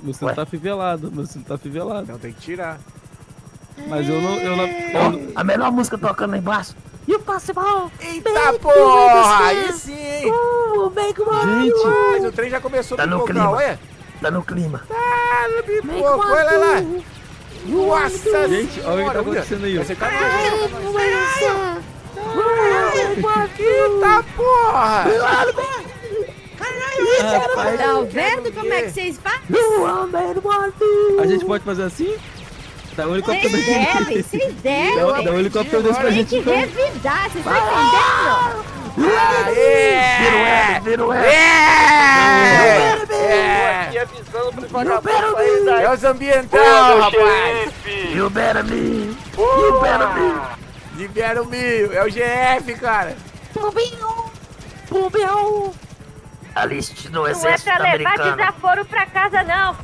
Meu cinto tá fivelado, meu cinto tá fivelado. Então tem que tirar. Mas eu não. Ó, a melhor música tocando lá embaixo. E o passival? Eita porra! Aí sim, hein? Gente, Mas o trem já começou a Tá no pipocar, clima. olha. Tá no clima. Ah, no pipoco, olha lá. Nossa gente, olha o que tá senhora, acontecendo aí, ó. Você tá Eita porra! Rapaz, Tá vendo como é que vocês fazem? a gente pode fazer assim? Dá um helicóptero Vocês daqui. devem, vocês devem. Dá um helicóptero desse pra Tem gente que então. revidar, vocês estão entendendo? Aê! Vira o É! Avisando pros vagabundos aí da... É os ambiental, rapaz! You better me. You better me. Libera o mil, é o GF, cara! Aliste no Não é exército pra levar americano. desaforo pra casa, não.